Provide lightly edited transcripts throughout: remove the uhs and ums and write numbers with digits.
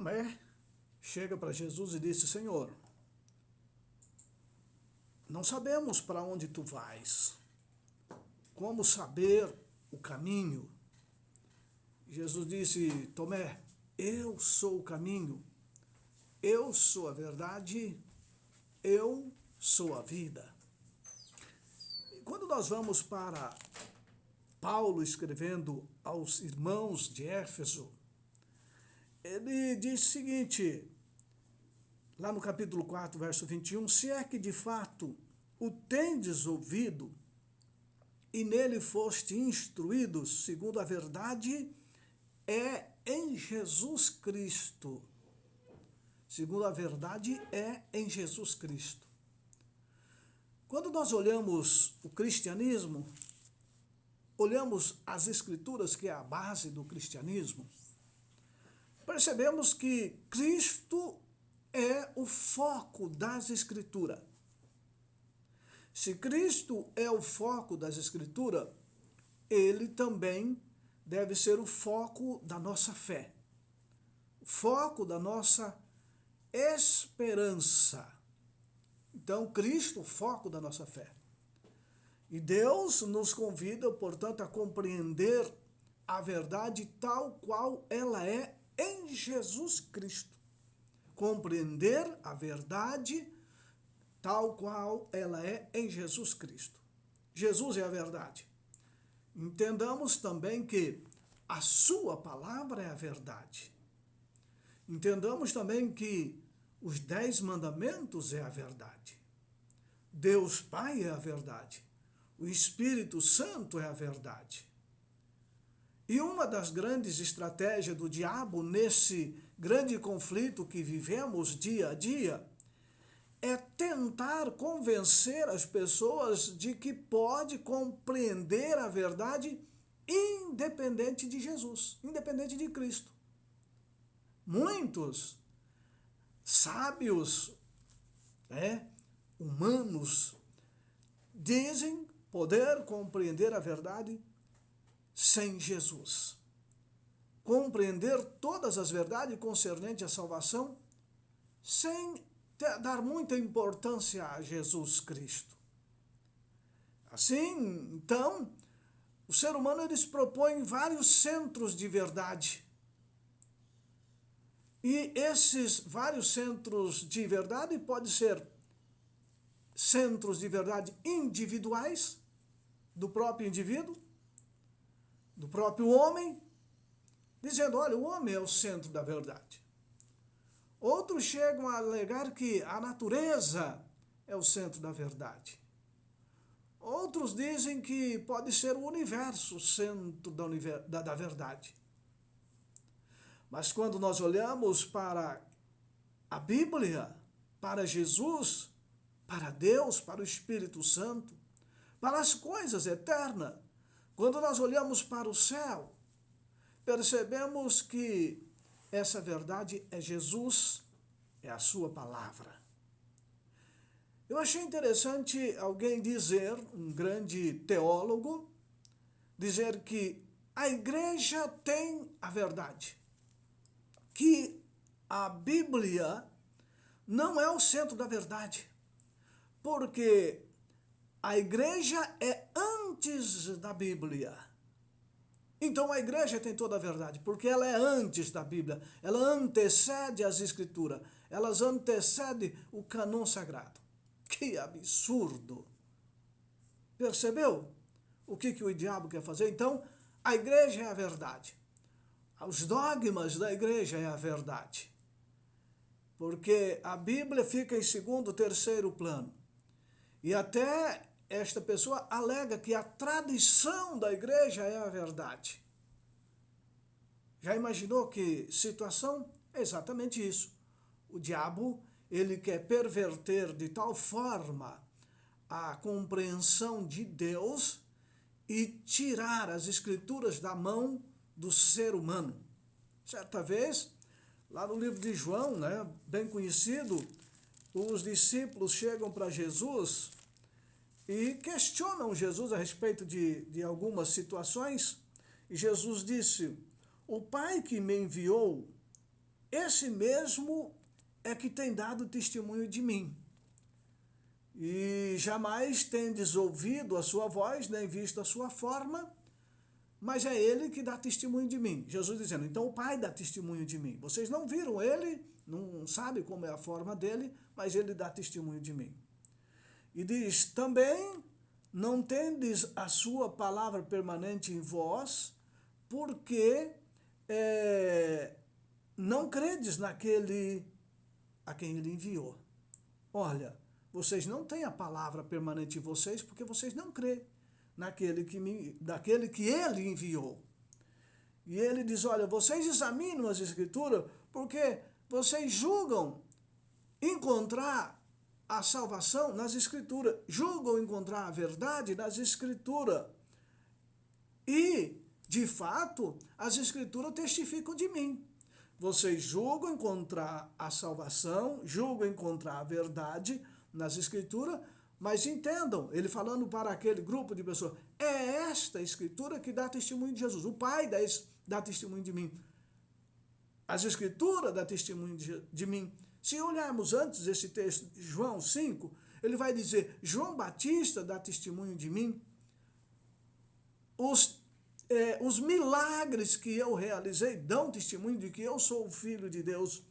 Tomé chega para Jesus e disse: Senhor, não sabemos para onde tu vais. Como saber o caminho? Jesus disse: Tomé, eu sou o caminho, eu sou a verdade, eu sou a vida. E quando nós vamos para Paulo escrevendo aos irmãos de Éfeso, ele diz o seguinte, lá no capítulo 4, verso 21, se é que de fato o tendes ouvido e nele foste instruídos, segundo a verdade, é em Jesus Cristo. Segundo a verdade, é em Jesus Cristo. Quando nós olhamos o cristianismo, olhamos as Escrituras, que é a base do cristianismo, percebemos que Cristo é o foco das Escrituras. Se Cristo é o foco das Escrituras, ele também deve ser o foco da nossa fé, o foco da nossa esperança. Então, Cristo, o foco da nossa fé. E Deus nos convida, portanto, a compreender a verdade tal qual ela é em Jesus Cristo. Compreender a verdade tal qual ela é em Jesus Cristo. Jesus é a verdade. Entendamos também que a sua palavra é a verdade. Entendamos também que os 10 mandamentos é a verdade. Deus Pai é a verdade. O Espírito Santo é a verdade. E uma das grandes estratégias do diabo nesse grande conflito que vivemos dia a dia é tentar convencer as pessoas de que pode compreender a verdade independente de Jesus, independente de Cristo. Muitos sábios, humanos, dizem poder compreender a verdade sem Jesus. Compreender todas as verdades concernentes à salvação sem dar muita importância a Jesus Cristo. Assim, então, o ser humano ele se propõe vários centros de verdade. E esses vários centros de verdade podem ser centros de verdade individuais, do próprio indivíduo, do próprio homem, dizendo, olha, o homem é o centro da verdade. Outros chegam a alegar que a natureza é o centro da verdade. Outros dizem que pode ser o universo o centro da verdade. Mas quando nós olhamos para a Bíblia, para Jesus, para Deus, para o Espírito Santo, para as coisas eternas, quando nós olhamos para o céu, percebemos que essa verdade é Jesus, é a sua palavra. Eu achei interessante alguém dizer, um grande teólogo, dizer que a igreja tem a verdade, que a Bíblia não é o centro da verdade, porque a igreja é antes da Bíblia. Então a igreja tem toda a verdade, porque ela é antes da Bíblia, ela antecede as Escrituras, elas antecedem o cânon sagrado. Que absurdo! Percebeu o que o diabo quer fazer? Então, a igreja é a verdade. Os dogmas da igreja é a verdade. Porque a Bíblia fica em segundo, terceiro plano. E até esta pessoa alega que a tradição da igreja é a verdade. Já imaginou que situação? É exatamente isso. O diabo, ele quer perverter de tal forma a compreensão de Deus e tirar as Escrituras da mão do ser humano. Certa vez, lá no livro de João, bem conhecido, os discípulos chegam para Jesus e questionam Jesus a respeito de algumas situações. E Jesus disse, o Pai que me enviou, esse mesmo é que tem dado testemunho de mim. E jamais tendes ouvido a sua voz, nem visto a sua forma, mas é ele que dá testemunho de mim. Jesus dizendo, então o Pai dá testemunho de mim. Vocês não viram ele, não sabem como é a forma dele, mas ele dá testemunho de mim. E diz, também não tendes a sua palavra permanente em vós, porque não credes naquele a quem ele enviou. Olha, vocês não têm a palavra permanente em vocês porque vocês não crêem daquele que ele enviou. E ele diz, olha, vocês examinam as Escrituras porque vocês julgam encontrar a salvação nas Escrituras, julgam encontrar a verdade nas Escrituras. E, de fato, as Escrituras testificam de mim. Vocês julgam encontrar a salvação, julgam encontrar a verdade nas Escrituras, mas entendam, ele falando para aquele grupo de pessoas, é esta Escritura que dá testemunho de Jesus. O Pai dá testemunho de mim. As Escrituras dão testemunho de mim. Se olharmos antes esse texto de João 5, ele vai dizer, João Batista dá testemunho de mim. Os milagres que eu realizei dão testemunho de que eu sou o Filho de Deus.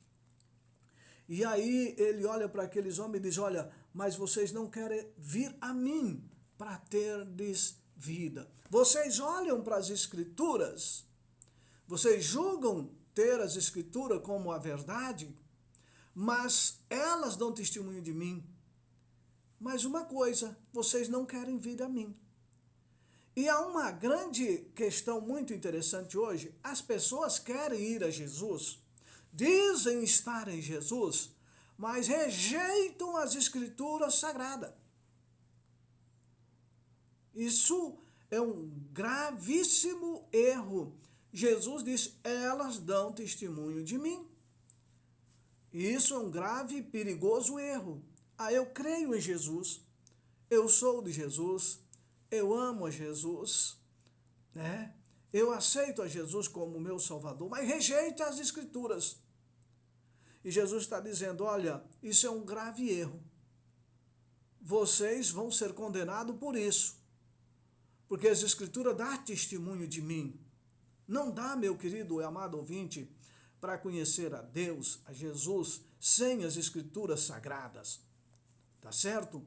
E aí ele olha para aqueles homens e diz, olha, mas vocês não querem vir a mim para terdes vida. Vocês olham para as Escrituras, vocês julgam ter as Escrituras como a verdade, mas elas dão testemunho de mim. Mas uma coisa, vocês não querem vir a mim. E há uma grande questão muito interessante hoje. As pessoas querem ir a Jesus, dizem estar em Jesus, mas rejeitam as Escrituras Sagradas. Isso é um gravíssimo erro. Jesus diz, elas dão testemunho de mim. Isso é um grave e perigoso erro. Eu creio em Jesus, eu sou de Jesus, eu amo a Jesus, né? Eu aceito a Jesus como meu Salvador, mas rejeita as Escrituras. E Jesus está dizendo, olha, isso é um grave erro. Vocês vão ser condenados por isso. Porque as Escrituras dão testemunho de mim. Não dá, meu querido e amado ouvinte, para conhecer a Deus, a Jesus, sem as Escrituras Sagradas. Tá certo?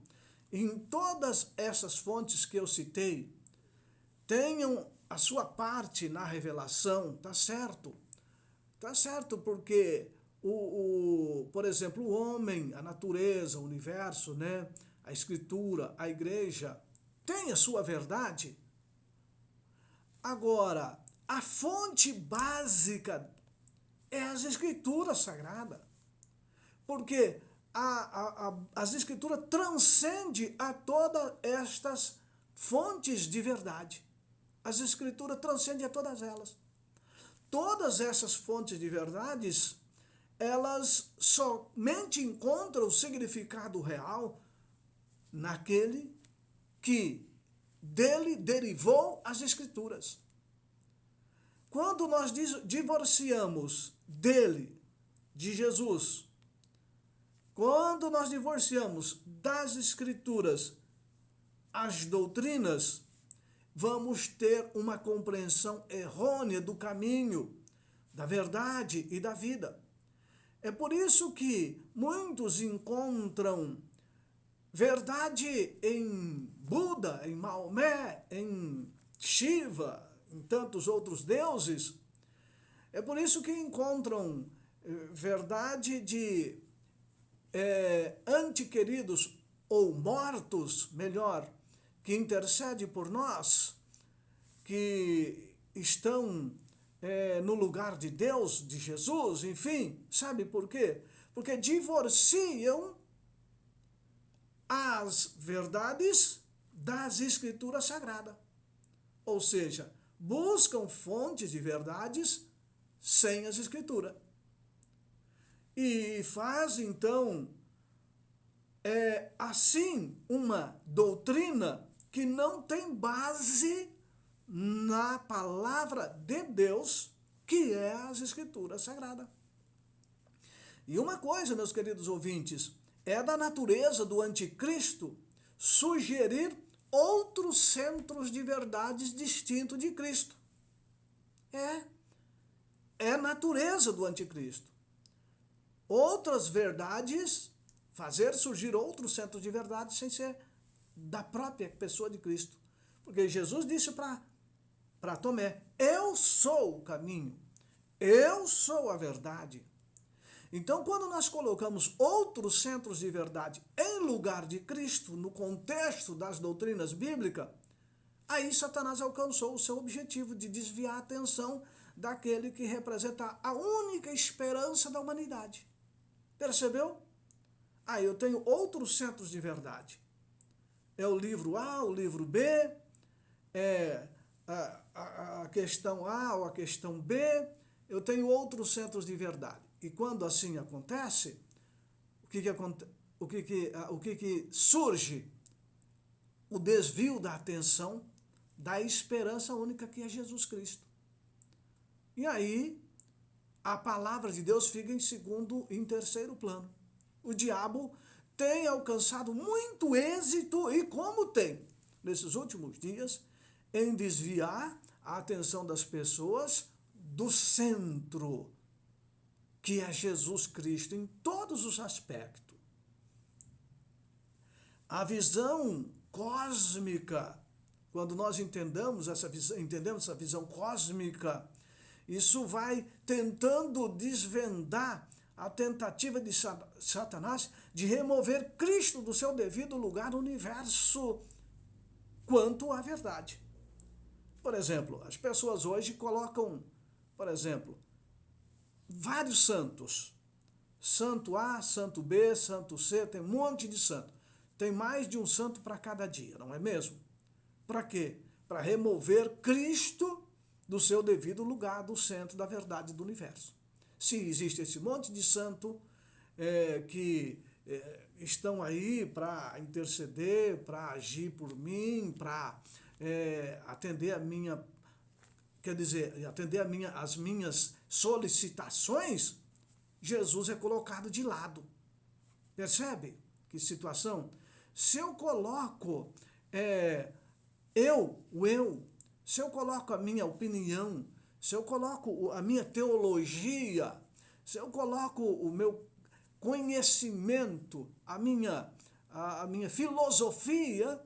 Em todas essas fontes que eu citei, tenham a sua parte na revelação, tá certo? Tá certo, porque, por exemplo, o homem, a natureza, o universo, né? A Escritura, a igreja, tem a sua verdade. Agora, a fonte básica é as Escrituras Sagradas. Porque as Escrituras transcendem a todas estas fontes de verdade. As Escrituras transcendem a todas elas. Todas essas fontes de verdades, elas somente encontram o significado real naquele que dele derivou as Escrituras. Quando nós divorciamos dele, de Jesus, quando nós divorciamos das Escrituras as doutrinas, vamos ter uma compreensão errônea do caminho, da verdade e da vida. É por isso que muitos encontram verdade em Buda, em Maomé, em Shiva, em tantos outros deuses. É por isso que encontram verdade de antequeridos ou mortos, melhor, que intercede por nós, que estão no lugar de Deus, de Jesus, enfim. Sabe por quê? Porque divorciam as verdades das Escrituras Sagradas. Ou seja, buscam fontes de verdades sem as Escrituras. E faz, então, assim, uma doutrina que não tem base na palavra de Deus, que é as Escrituras Sagradas. E uma coisa, meus queridos ouvintes, é da natureza do anticristo sugerir outros centros de verdades distintos de Cristo. É natureza do anticristo. Outras verdades, fazer surgir outros centros de verdade sem ser da própria pessoa de Cristo. Porque Jesus disse para Tomé, eu sou o caminho, eu sou a verdade. Então, quando nós colocamos outros centros de verdade em lugar de Cristo, no contexto das doutrinas bíblicas, aí Satanás alcançou o seu objetivo de desviar a atenção daquele que representa a única esperança da humanidade. Percebeu? Aí eu tenho outros centros de verdade. É o livro A, o livro B, é a questão A ou a questão B, eu tenho outros centros de verdade. E quando assim acontece, o que surge? O desvio da atenção da esperança única que é Jesus Cristo. E aí, a palavra de Deus fica em terceiro plano. O diabo tem alcançado muito êxito, e como tem, nesses últimos dias, em desviar a atenção das pessoas do centro, que é Jesus Cristo, em todos os aspectos. A visão cósmica, quando nós entendemos essa visão cósmica, isso vai tentando desvendar a tentativa de Satanás de remover Cristo do seu devido lugar no universo quanto à verdade. Por exemplo, as pessoas hoje colocam, por exemplo, vários santos. Santo A, santo B, santo C, tem um monte de santo. Tem mais de um santo para cada dia, não é mesmo? Para quê? Para remover Cristo do seu devido lugar, do centro da verdade do universo. Se existe esse monte de santo que estão aí para interceder, para agir por mim, para atender as minhas solicitações, Jesus é colocado de lado. Percebe que situação? Se eu coloco se eu coloco a minha opinião, se eu coloco a minha teologia, se eu coloco o meu conhecimento, a minha filosofia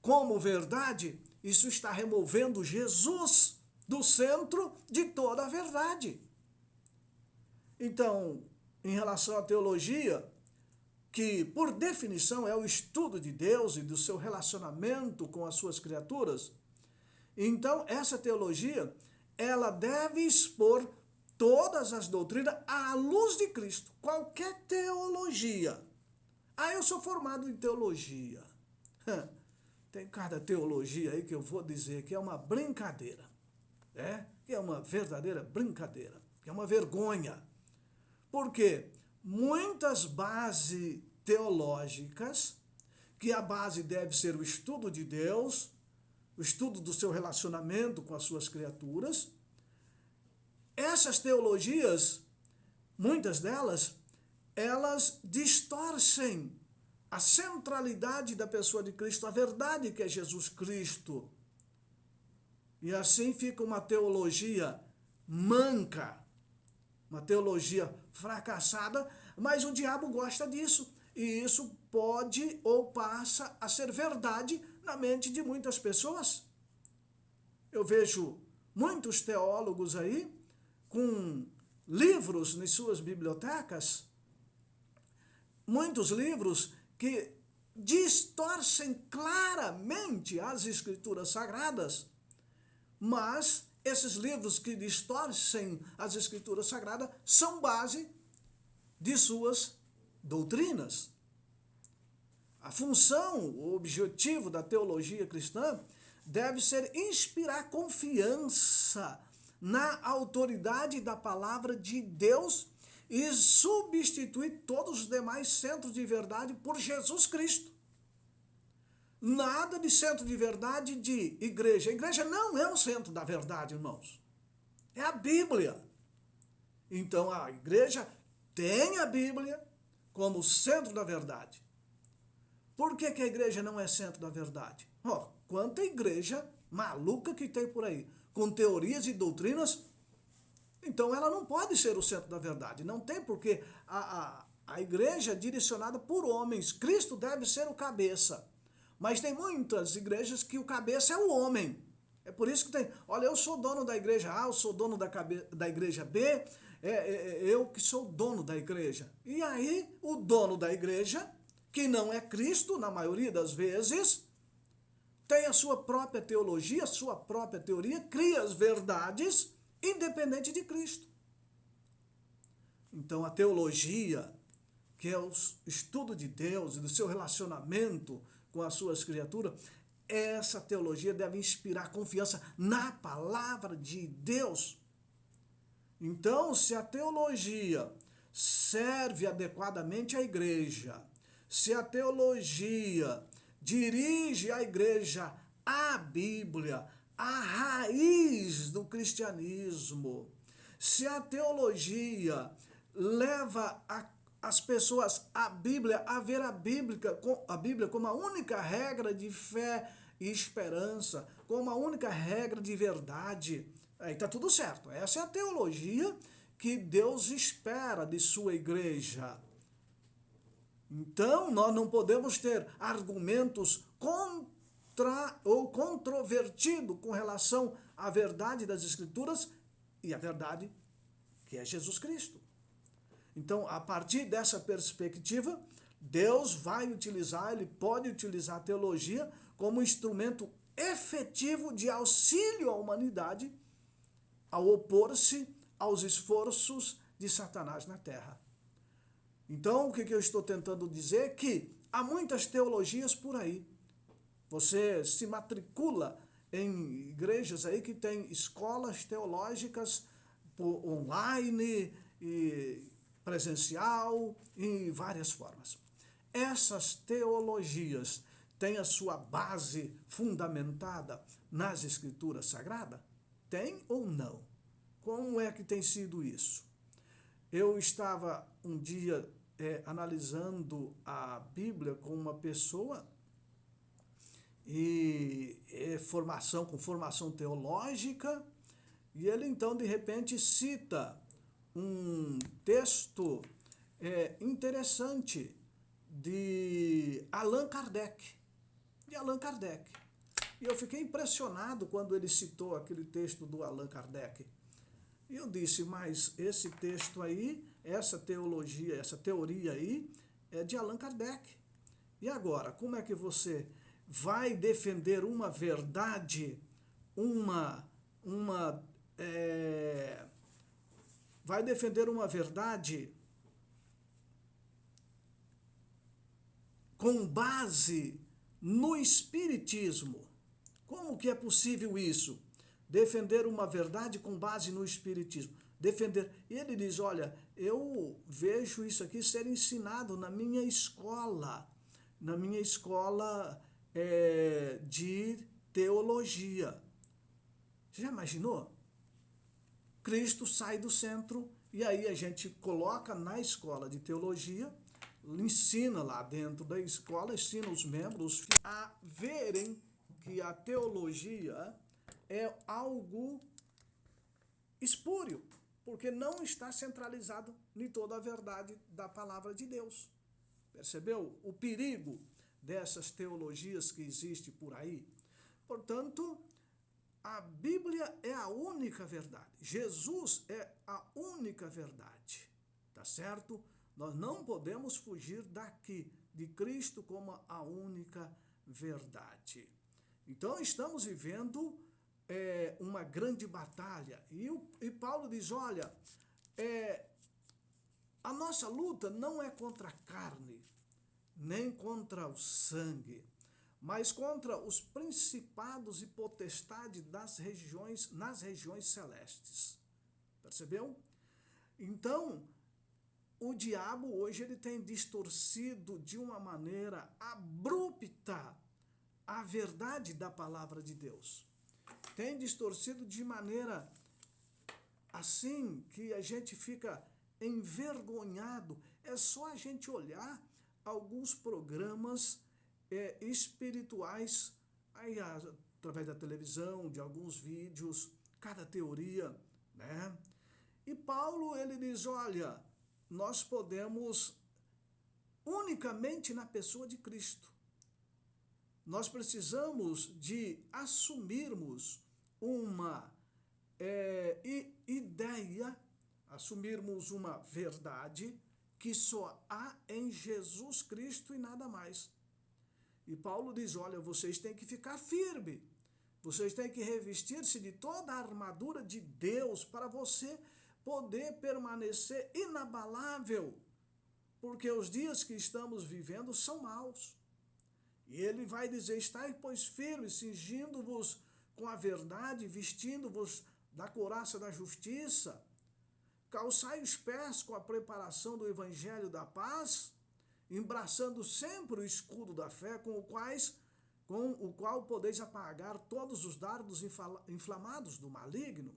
como verdade, isso está removendo Jesus do centro de toda a verdade. Então, em relação à teologia, que por definição é o estudo de Deus e do seu relacionamento com as suas criaturas, então essa teologia, ela deve expor todas as doutrinas à luz de Cristo. Qualquer teologia. Eu sou formado em teologia. Tem cada teologia aí que eu vou dizer que é uma brincadeira. Que é uma verdadeira brincadeira. Que é uma vergonha. Porque muitas bases teológicas, que a base deve ser o estudo de Deus, o estudo do seu relacionamento com as suas criaturas, essas teologias, muitas delas, elas distorcem a centralidade da pessoa de Cristo, a verdade que é Jesus Cristo. E assim fica uma teologia manca, uma teologia fracassada, mas o diabo gosta disso. E isso pode ou passa a ser verdade na mente de muitas pessoas. Eu vejo muitos teólogos aí com livros nas suas bibliotecas, muitos livros que distorcem claramente as escrituras sagradas, mas esses livros que distorcem as escrituras sagradas são base de suas doutrinas. A função, o objetivo da teologia cristã deve ser inspirar confiança na autoridade da palavra de Deus e substituir todos os demais centros de verdade por Jesus Cristo. Nada de centro de verdade de igreja. A igreja não é o centro da verdade, irmãos. É a Bíblia. Então a igreja tem a Bíblia como centro da verdade. Por que a igreja não é centro da verdade? Quanta igreja maluca que tem por aí, com teorias e doutrinas, então ela não pode ser o centro da verdade. Não tem porque a igreja é direcionada por homens. Cristo deve ser o cabeça. Mas tem muitas igrejas que o cabeça é o homem. É por isso que tem, olha, eu sou dono da igreja A, eu sou dono da igreja B, eu que sou dono da igreja. E aí, o dono da igreja, que não é Cristo, na maioria das vezes, tem a sua própria teologia, a sua própria teoria, cria as verdades, independente de Cristo. Então, a teologia, que é o estudo de Deus e do seu relacionamento com as suas criaturas, essa teologia deve inspirar confiança na palavra de Deus. Então, se a teologia serve adequadamente à igreja, se a teologia dirige a igreja à Bíblia, à raiz do cristianismo, se a teologia leva as pessoas à Bíblia, a ver a Bíblia como a única regra de fé e esperança, como a única regra de verdade, aí está tudo certo. Essa é a teologia que Deus espera de sua igreja. Então, nós não podemos ter argumentos contra ou controvertidos com relação à verdade das Escrituras e a verdade que é Jesus Cristo. Então, a partir dessa perspectiva, Deus vai utilizar, Ele pode utilizar a teologia como instrumento efetivo de auxílio à humanidade ao opor-se aos esforços de Satanás na terra. Então, o que eu estou tentando dizer é que há muitas teologias por aí. Você se matricula em igrejas aí que tem escolas teológicas online e presencial, em várias formas. Essas teologias têm a sua base fundamentada nas Escrituras Sagradas? Tem ou não? Como é que tem sido isso? Eu estava um dia analisando a Bíblia com uma pessoa e com formação teológica, e ele então de repente cita um texto interessante de Allan Kardec. E eu fiquei impressionado quando ele citou aquele texto do Allan Kardec. E eu disse, mas esse texto aí, essa teologia, essa teoria aí, é de Allan Kardec. E agora, como é que você vai defender uma verdade, vai defender uma verdade com base no Espiritismo? Como que é possível isso? Defender uma verdade com base no Espiritismo. E ele diz, olha, eu vejo isso aqui ser ensinado na minha escola de teologia. Você já imaginou? Cristo sai do centro e aí a gente coloca na escola de teologia, ensina lá dentro da escola, ensina os membros a verem que a teologia é algo espúrio, porque não está centralizado em toda a verdade da palavra de Deus. Percebeu o perigo dessas teologias que existem por aí? Portanto, a Bíblia é a única verdade. Jesus é a única verdade. Tá certo? Nós não podemos fugir daqui, de Cristo como a única verdade. Então, estamos vivendo uma grande batalha. E Paulo diz, olha, a nossa luta não é contra a carne, nem contra o sangue, mas contra os principados e potestades nas regiões celestes. Percebeu? Então, o diabo hoje ele tem distorcido de uma maneira abrupta a verdade da palavra de Deus. Tem distorcido de maneira assim que a gente fica envergonhado. É só a gente olhar alguns programas espirituais aí, através da televisão, de alguns vídeos, cada teoria, né? E Paulo, ele diz, olha, nós podemos unicamente na pessoa de Cristo. Nós precisamos de assumirmos uma ideia, assumirmos uma verdade que só há em Jesus Cristo e nada mais. E Paulo diz, olha, vocês têm que ficar firmes, vocês têm que revestir-se de toda a armadura de Deus para você poder permanecer inabalável, porque os dias que estamos vivendo são maus. E ele vai dizer, estai, pois, firmes, cingindo-vos com a verdade, vestindo-vos da couraça da justiça, calçai os pés com a preparação do evangelho da paz, embraçando sempre o escudo da fé, com o qual podeis apagar todos os dardos inflamados do maligno.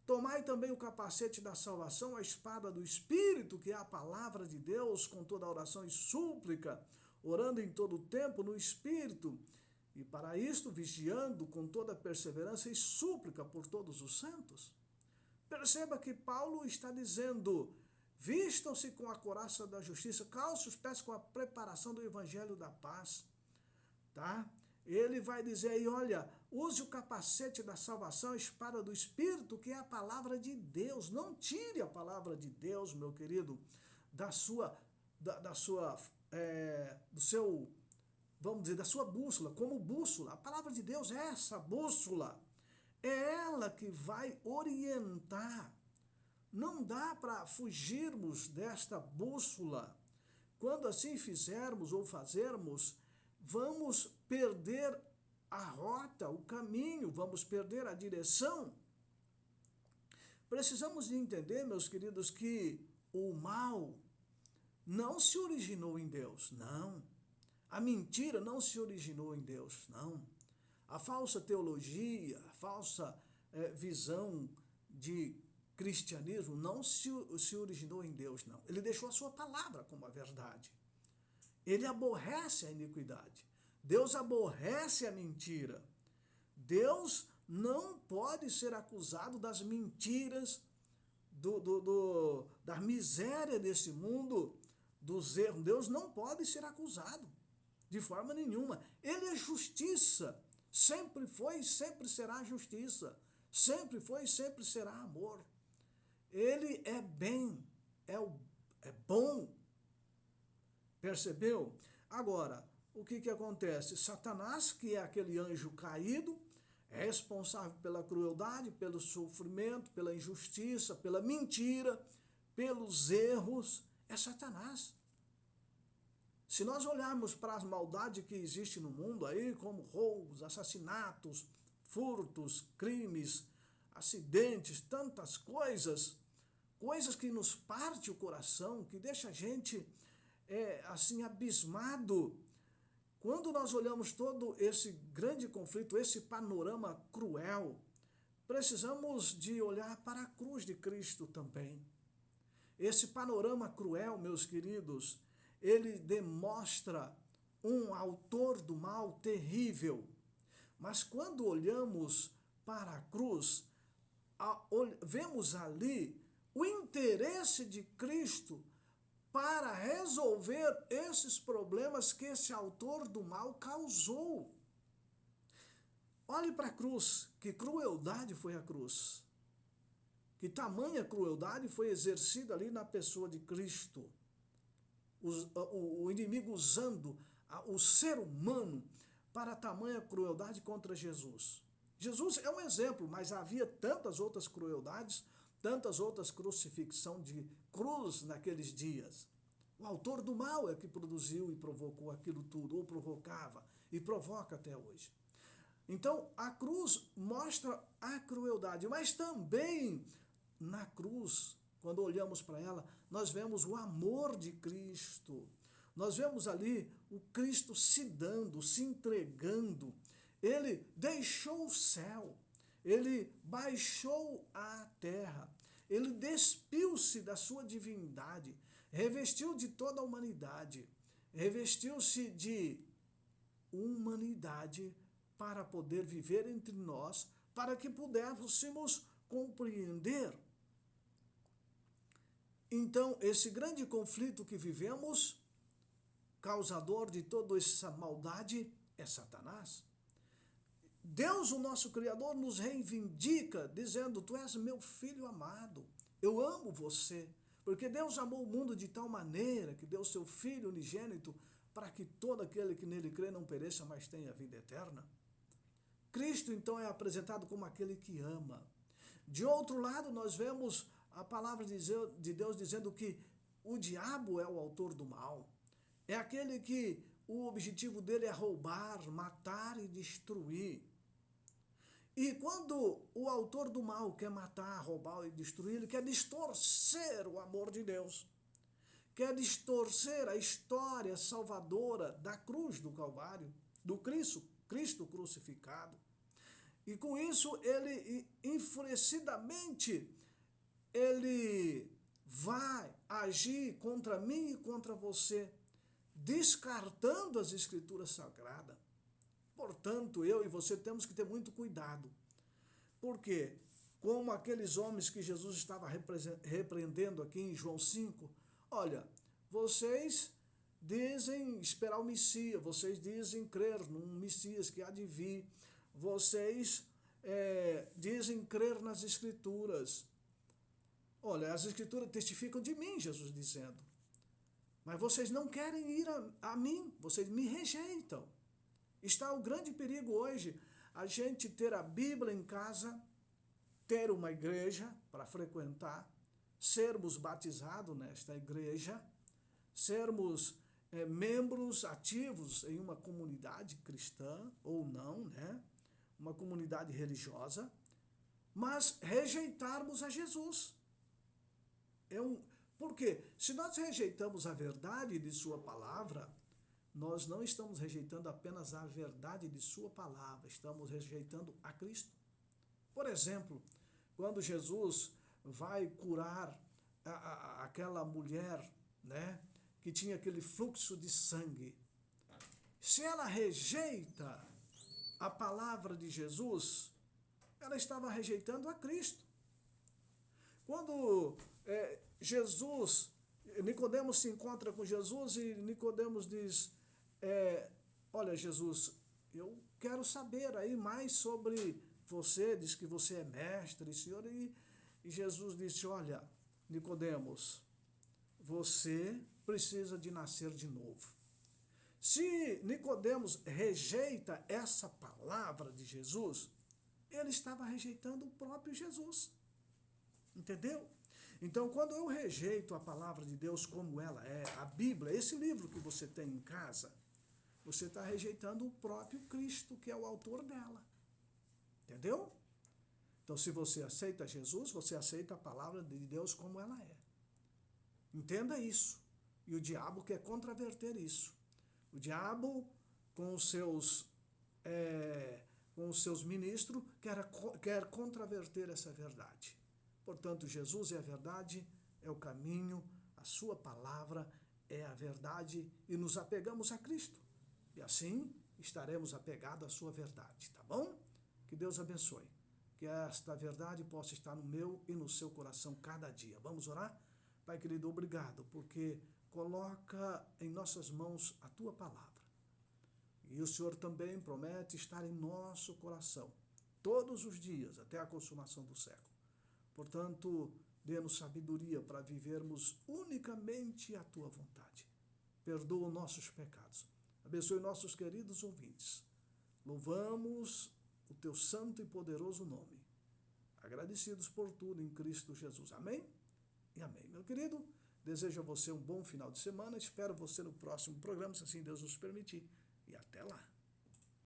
Tomai também o capacete da salvação, a espada do Espírito, que é a palavra de Deus, com toda oração e súplica, orando em todo o tempo no Espírito, e para isto vigiando com toda perseverança e súplica por todos os santos. Perceba que Paulo está dizendo, vistam-se com a couraça da justiça, calçem os pés com a preparação do evangelho da paz, tá? Ele vai dizer aí, olha, use o capacete da salvação, a espada do Espírito, que é a palavra de Deus. Não tire a palavra de Deus, meu querido, da sua bússola, como bússola. A palavra de Deus é essa bússola. É ela que vai orientar. Não dá para fugirmos desta bússola. Quando assim fizermos ou fazermos, vamos perder a rota, o caminho, vamos perder a direção. Precisamos de entender, meus queridos, que o mal não se originou em Deus, não. A mentira não se originou em Deus, não. A falsa teologia, a falsa visão de cristianismo não se originou em Deus, não. Ele deixou a sua palavra como a verdade. Ele aborrece a iniquidade. Deus aborrece a mentira. Deus não pode ser acusado das mentiras, da miséria desse mundo, dos erros. Deus não pode ser acusado de forma nenhuma. Ele é justiça. Sempre foi e sempre será justiça. Sempre foi e sempre será amor. Ele é bem, é bom. Percebeu? Agora, o que acontece? Satanás, que é aquele anjo caído, é responsável pela crueldade, pelo sofrimento, pela injustiça, pela mentira, pelos erros. É Satanás. Se nós olharmos para as maldades que existem no mundo aí, como roubos, assassinatos, furtos, crimes, acidentes, tantas coisas que nos parte o coração, que deixa a gente assim abismado. Quando nós olhamos todo esse grande conflito, esse panorama cruel, precisamos de olhar para a cruz de Cristo também. Esse panorama cruel, meus queridos, ele demonstra um autor do mal terrível. Mas quando olhamos para a cruz, vemos ali o interesse de Cristo para resolver esses problemas que esse autor do mal causou. Olhe para a cruz, que crueldade foi a cruz. Que tamanha crueldade foi exercida ali na pessoa de Cristo. O inimigo usando o ser humano para tamanha crueldade contra Jesus. Jesus é um exemplo, mas havia tantas outras crueldades, tantas outras crucifixão de cruz naqueles dias. O autor do mal é que produziu e provocou aquilo tudo, ou provocava e provoca até hoje. Então, a cruz mostra a crueldade, mas também na cruz, quando olhamos para ela, nós vemos o amor de Cristo. Nós vemos ali o Cristo se dando, se entregando. Ele deixou o céu, ele baixou à terra. Ele despiu-se da sua divindade, revestiu de toda a humanidade, revestiu-se de humanidade para poder viver entre nós, para que pudéssemos compreender. Então, esse grande conflito que vivemos, causador de toda essa maldade, é Satanás. Deus, o nosso Criador, nos reivindica, dizendo: tu és meu filho amado, eu amo você. Porque Deus amou o mundo de tal maneira que deu seu Filho unigênito para que todo aquele que nele crê não pereça, mas tenha vida eterna. Cristo, então, é apresentado como aquele que ama. De outro lado, nós vemos a palavra de Deus dizendo que o diabo é o autor do mal. É aquele que o objetivo dele é roubar, matar e destruir. E quando o autor do mal quer matar, roubar e destruir, ele quer distorcer o amor de Deus. Quer distorcer a história salvadora da cruz do Calvário, do Cristo crucificado. E com isso, ele enfurecidamente, ele vai agir contra mim e contra você, descartando as Escrituras Sagradas. Portanto, eu e você temos que ter muito cuidado. Porque, como aqueles homens que Jesus estava repreendendo aqui em João 5, olha, vocês dizem esperar o Messias, vocês dizem crer num Messias que há de vir, vocês dizem crer nas Escrituras. Olha, as Escrituras testificam de mim, Jesus dizendo. Mas vocês não querem ir a mim, vocês me rejeitam. Está o grande perigo hoje, a gente ter a Bíblia em casa, ter uma igreja para frequentar, sermos batizados nesta igreja, sermos membros ativos em uma comunidade cristã, ou não, né? Uma comunidade religiosa, mas rejeitarmos a Jesus. Porque se nós rejeitamos a verdade de sua palavra, nós não estamos rejeitando apenas a verdade de sua palavra, estamos rejeitando a Cristo. Por exemplo, quando Jesus vai curar aquela mulher, né, que tinha aquele fluxo de sangue, se ela rejeita a palavra de Jesus, ela estava rejeitando a Cristo. Quando Nicodemos se encontra com Jesus e Nicodemos diz: olha, Jesus, eu quero saber aí mais sobre você, diz que você é mestre, Senhor, e Jesus disse: olha, Nicodemos, você precisa de nascer de novo. Se Nicodemos rejeita essa palavra de Jesus, ele estava rejeitando o próprio Jesus. Entendeu? Então, quando eu rejeito a palavra de Deus como ela é, a Bíblia, esse livro que você tem em casa, você está rejeitando o próprio Cristo, que é o autor dela. Entendeu? Então, se você aceita Jesus, você aceita a palavra de Deus como ela é. Entenda isso. E o diabo quer contraverter isso. O diabo, com os seus ministros, quer contraverter essa verdade. Portanto, Jesus é a verdade, é o caminho, a sua palavra é a verdade e nos apegamos a Cristo. E assim estaremos apegados à sua verdade, tá bom? Que Deus abençoe. Que esta verdade possa estar no meu e no seu coração cada dia. Vamos orar? Pai querido, obrigado, porque coloca em nossas mãos a tua palavra. E o Senhor também promete estar em nosso coração todos os dias, até a consumação do século. Portanto, dê-nos sabedoria para vivermos unicamente a tua vontade. Perdoa nossos pecados. Abençoe nossos queridos ouvintes. Louvamos o teu santo e poderoso nome. Agradecidos por tudo em Cristo Jesus. Amém? E amém. Meu querido, desejo a você um bom final de semana. Espero você no próximo programa, se assim Deus nos permitir. E até lá.